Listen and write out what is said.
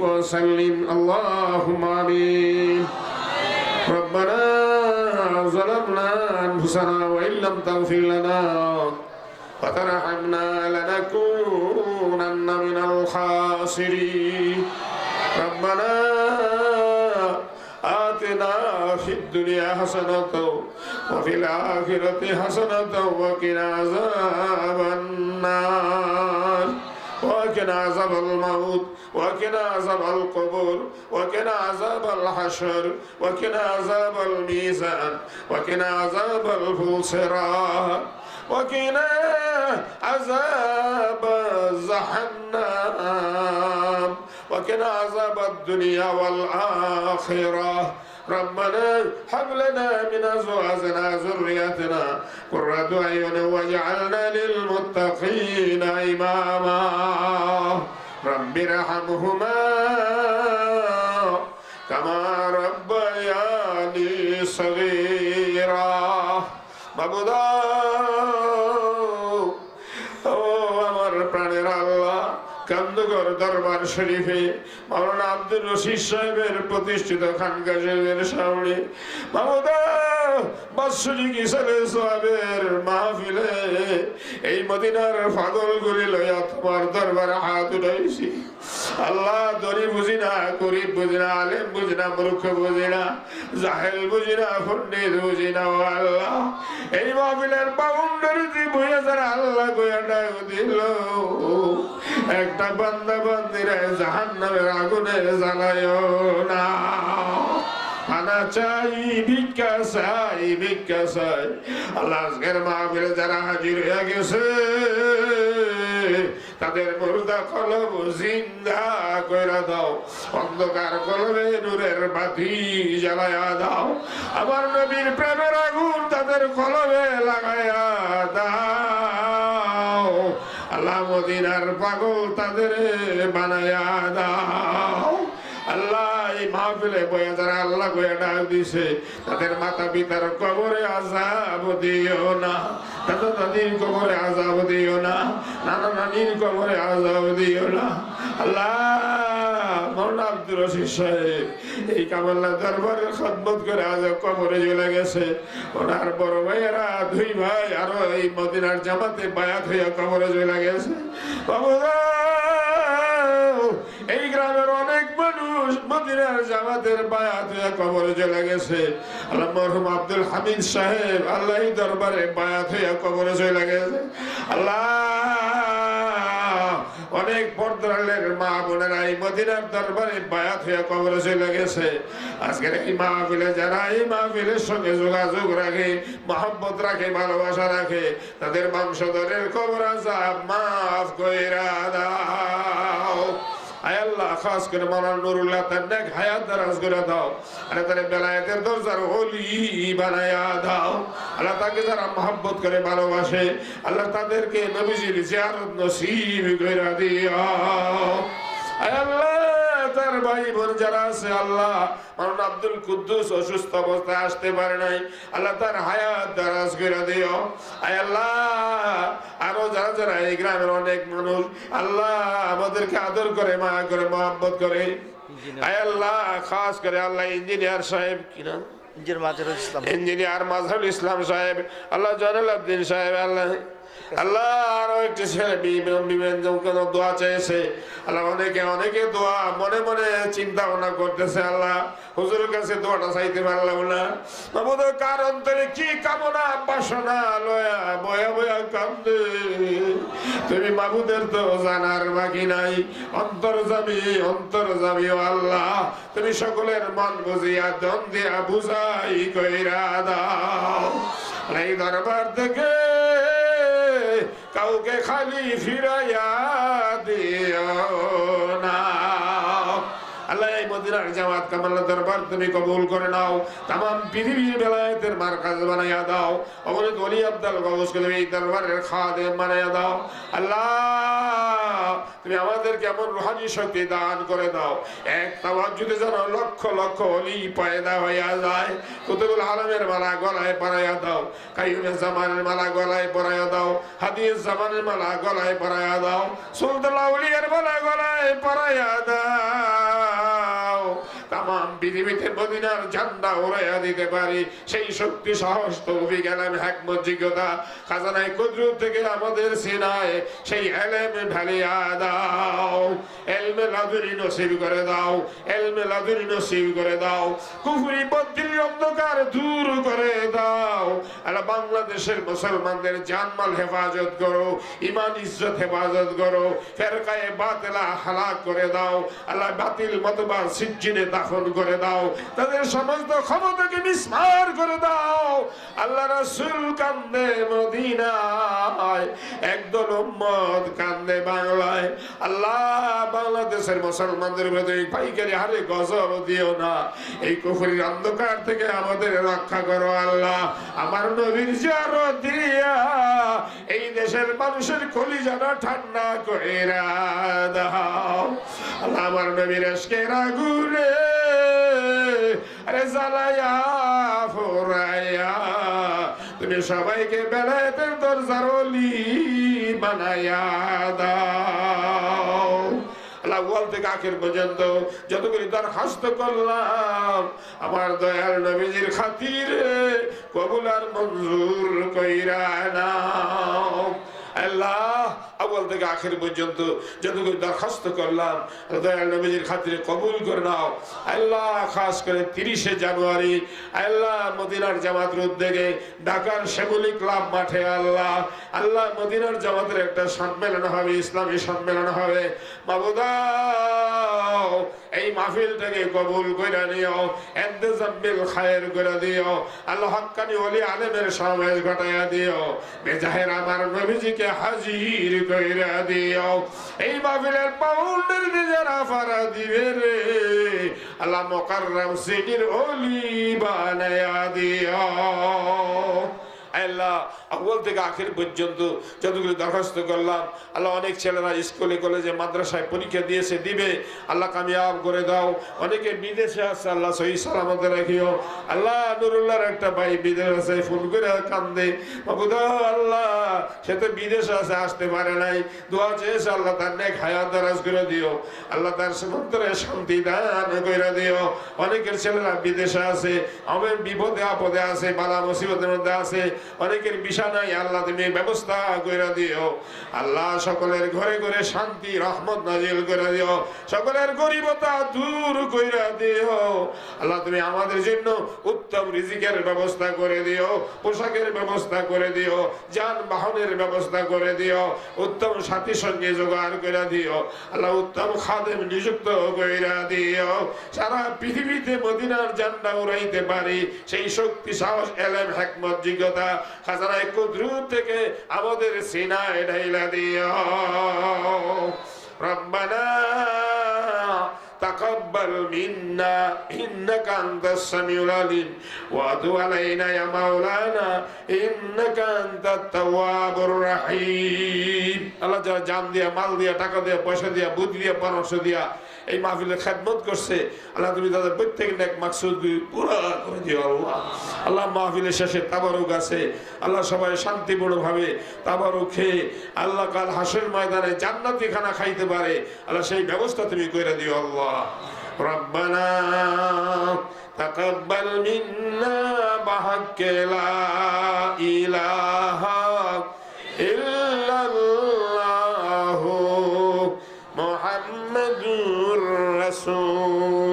وسلم اللهم آمين ربنا ظلمنا أنفسنا وإن لم تغفر لنا وترحمنا لنكونن من الخاسرين ربنا آتنا في الدنيا حسنة وفي الآخرة حسنة وقنا عذاب النار وقنا عذاب الموت وقنا عذاب القبور وقنا عذاب الحشر وقنا عذاب الميزان وقنا عذاب الفلسرات وقنا عذاب جهنم وقنا عذاب الدنيا والآخرة ربنا هب لنا من أزواجنا ذريتنا قرة أعين واجعلنا للمتقين إماما رب ارحمهما كما ربياني صغيرا মাবুদা ও আমার প্রাণের আল্লাহ কান্দগর দরবার শরীফে মাওলানা আব্দুর রশিদ সাহেবের প্রতিষ্ঠিত খানকা শরীফের সামনে মাবুদা বাৎসরিক ইসালে সাহেবের মাহফিলে এই মদিনার পাগলগুলি লইয়া তোমার দরবারে হাত উঠাইছি আল্লাহ দরি বুঝি না গরিব বুঝি না আলেম বুঝি না মূর্খ বুঝি না জাহেল বুঝি না পণ্ডিত বুঝি না ও আল্লাহ এই মাহফিলের বাউন্ডারিতে বইয়া যারা আল্লাহ গোয়া ডাক দিল একটা বান্দা বান্দিরা জাহান্নামের আগুনে জ্বালায়ও না খানা চাই ভিক্ষা চাই আল্লাহ আজকের মাহফিলে যারা হাজির হয়ে গেছে তাদের মুর্দা কলব জিন্দা কইরা দাও অন্ধকার কলবে নূরের বাতি জ্বালায়া দাও আমার নবীর প্রেমের আগুন তাদের কলবে লাগায়া দাও আল্লাহ মদিনার পাগল তাদের বানায়া দাও আল্লাহ এই মাহফিলে বয়া যারা আল্লাহ বয়া ডাক দিছে তাদের মাতা পিতার কবরে আযাব দিও না দাদা দাদির কবরে আযাব দিও না নানা নানির কবরে আযাব দিও না আল্লাহ মাওলানা আব্দুর রশিদ সাহেব এই কামাল্লা দরবারের খিদমত করে আজ কবরে চলে গেছে ওনার বড় ভাইয়েরা দুই ভাই আরো এই মদিনার জামাতে বায়াত হইয়া কবরে চলে গেছে বাবুরা এই গ্রামের অনেক মানুষ মদিনার জামাতের বায়াত হয়ে কবরে চলে গেছে আল্লাহ মরহুম আব্দুল হামিদ সাহেব আল্লাহ দরবারে বায়াত হয়ে কবরে চলে গেছে আল্লাহ অনেক পর্দারের মা বোনেরা এই মদিনার দরবারে বায়াত হয়ে কবরে চলে গেছে আজকের এই মাহফিলে যারা এই মাহফিলের সঙ্গে যোগাযোগ রাখে মহব্বত রাখে ভালোবাসা রাখে তাদের বংশধরের কবর আযাব মাফ কইরা দাও আয় আল্লাহ খাস করে মাওলানা নুরুল্লাহ তার নেক হায়াত দারাজ করে দাও আর তার বেলায়েতের দরজার ওলি বানায়া দাও আল্লাহ তাকে যারা মহব্বত করে ভালোবাসে আল্লাহ তাদেরকে নবীজির জিয়ারত নসিব কইরা দিও আয় আল্লাহ তার ভাই বোন যারা আছে আল্লাহ মাওলানা আব্দুল কুদ্দুস অসুস্থ অবস্থায় আসতে পারে নাই আল্লাহ তার হায়াত দারাজ করে দিও আয় আল্লাহ আরো যারা যারা এই গ্রামের অনেক মানুষ আল্লাহ আমাদেরকে আদর করে মায়া করে মহব্বত করে আয় আল্লাহ খাস করে আল্লাহ ইঞ্জিনিয়ার সাহেব কিনা ইঞ্জিনিয়ার মাজহারুল ইসলাম সাহেব আল্লাহ জয়নুল আবদিন সাহেব আল্লাহ আল্লাহ আরো একটি ছেলে দোয়া চেয়েছে আল্লাহ অনেকে দোয়া মনে মনে চিন্তা ভাবনা করতেছে আল্লাহ হুজুরের কাছে দোয়াটা চাইতে পারলাম না বাবুদের কার অন্তরে কি কামনা বাসনা লয়া বয়া বয়া কান্দে তুমি বাবুদের তো জানার বাকি নাই অন্তর্জামী ও আল্লাহ তুমি সকলের মন বুঝিয়া দম দিয়া বুঝাই কইরা দাও এই দরবার থেকে কাউকে খালি ফিরাইয়া দিও না আল্লাহ এই মদিনার জামাত কামাল দরবার তুমি কবুল করে নাও तमाम পৃথিবীর বেলায়েতের মারকাজ বানায়া দাও অগণিত ওলি আব্দুল গাউসকে তুমি এই দরবারের খাদেম বানায়া দাও আল্লাহ তুমি আমাদেরকে এমন রুহানি শক্তি দান করে দাও এক তাওয়াজ্জুদে যেন লক্ষ লক্ষ ওলি পয়দা হইয়া যায় কুতুবুল আলমের মালা গলায় পরাইয়া দাও কাইয়ুমের জামানের মালা গলায় পরাইয়া দাও হাদিস জামানের মালা গলায় পরাইয়া দাও সুলতান আউলিয়ার মালা গলায় পরাইয়া দাও তাম পৃথিবীতে মদিনার ঝান্ডা উড়াইয়া দিতে পারি সেই শক্তি সাহস তৌফিক ইলম হিকমত যোগ্যতা খাজানায়ে কুদরত থেকে আমাদের সিনায় সেই ইলম ঢালিয়া দাও ইলমে লাদুনি নসিব করে দাও ইলমে লাদুনি নসিব করে দাও কুফরি বদ্রির অন্ধকার দূর করে দাও আল্লাহ বাংলাদেশের মুসলমানদের জানমাল হেফাজত করো ঈমান ইজ্জত হেফাজত করো ফিরকায়ে বাতিলা হালাক করে দাও আল্লাহ বাতিল মতবা সিজ্জিনে দাফন করে দাও তাদের সমস্ত ক্ষমতাকে বিস্মার করে দাও আল্লাহ রাসূল কান্দে মদিনায় একদল উম্মত কান্দে বাংলায় আল্লাহ বাংলাদেশের মুসলমানদের মধ্যে পাইকারি হারে গজব দিও না এই কুফরির অন্ধকার থেকে আমাদের রক্ষা করো আল্লাহ আমার নবীর জিয়ারত দিয়া এই দেশের মানুষের কলিজাটা ঠান্ডা কইরা দাও আল্লাহ আমার নবীর আশকের আগুনে আরে জ্বালায়া ফুরায়া তুমি সবাইকে বেলায়েতের দরজার ওলি বানায়া দাও আল্লাহ ওয়াল থেকে আখির পর্যন্ত যতগুলি দরখাস্ত করলাম আমার দয়াল নবীজির খাতিরে কবুল আর মঞ্জুর কইরা নাও আল্লাহ আউয়াল থেকে আখির পর্যন্ত যতগুলো দরখাস্ত করলাম দয়াল নবীজির খাতিরে কবুল করে নাও আল্লাহ খাস করে 30শে জানুয়ারি আল্লাহ মদিনার জামাতের উদ্যোগে ঢাকার শ্যামলী ক্লাব মাঠে আল্লাহ আল্লাহ মদিনার জামাতের একটা সম্মেলন হবে ইসলামী সম্মেলন হবে মাবুদা এই মাহফিলটাকে কবুল করে নিও ইন্তজাম বিল খায়ের করে দিও আল্লাহ হক্কানি ওলি আলেমের সমাবেশ ঘটাইয়া দিও বেজাহের আমার নবীজিকে হাজির কইরা দিও এই মাহফিলের পাউন্ডের যারা ফারা দিবে রে আল্লাহ মুকাররম সিনির ওলি বানায়া দিও আল্লাহ আউয়াল থেকে আখির পর্যন্ত যতগুলো দরখাস্ত করলাম আল্লাহ অনেক ছেলেরা স্কুলে কলেজে মাদ্রাসায় পরীক্ষা দিয়েছে দিবে আল্লাহ কামিয়াব করে দাও অনেকে বিদেশে আছে আল্লাহ সহি সালামতে রাখিও আল্লাহ নুরুল্লাহর একটা ভাই বিদেশে আছে ফোন করে কান্দে বাবুদা আল্লাহ সে তো বিদেশে আছে আসতে পারে নাই দোয়া চেয়েছে আল্লাহ তার নেক হায়াত দারাজ করে দিও আল্লাহ তার সীমান্তরে শান্তি দান করে দিও অনেকের ছেলেরা বিদেশে আছে আমার বিপদে আপদে আছে বালা মুসিবতের মধ্যে আছে অনেকের বিষয় নাই আল্লাহ তুমি ব্যবস্থা করে দিও আল্লাহ সকলের ঘরে ঘরে শান্তি রহমত নাজিল করে দিও সকলের গরিবতা দূর করে দিও আল্লাহ তুমি আমাদের জন্য উত্তম রিজিকের ব্যবস্থা করে দিও পোশাকের ব্যবস্থা করে দিও যানবাহনের ব্যবস্থা করে দিও উত্তম সাথী সঙ্গে জোগাড় করে দিও আল্লাহ উত্তম খাদেম নিযুক্ত করে দিও সারা পৃথিবীতে মদিনার ঝান্ডা উড়াইতে পারি সেই শক্তি সাহস ইলম হিকমত যোগ্যতা খাজানায়ে কুদরত থেকে আমাদের সিনায় ঢাইলা দিও রব্বানা تقبل منا إنك أنت السميع العليم وتب علينا يا مولانا إنك أنت التواب الرحيم الله যারা জান দিয়া মাল দিয়া টাকা দিয়া পয়সা দিয়া বুদ্ধি দিয়া পরামর্শ দিয়া এই মাহফিলের খেদমত করছে আল্লাহ তুমি তাদের প্রত্যেকের নেক মাকসুদ পুরা করে দিও আল্লাহ আল্লাহ মাহফিলের শেষে তাবারুক আছে আল্লাহ সবাই শান্তিপূর্ণ ভাবে তাবারুক খেয়ে আল্লাহ কাল হাসর ময়দানে জান্নাতি খানা খাইতে পারে আল্লাহ সেই ব্যবস্থা তুমি করে দিও আল্লাহ ربنا تقبل منا بحق لا إله إلا الله محمد رسول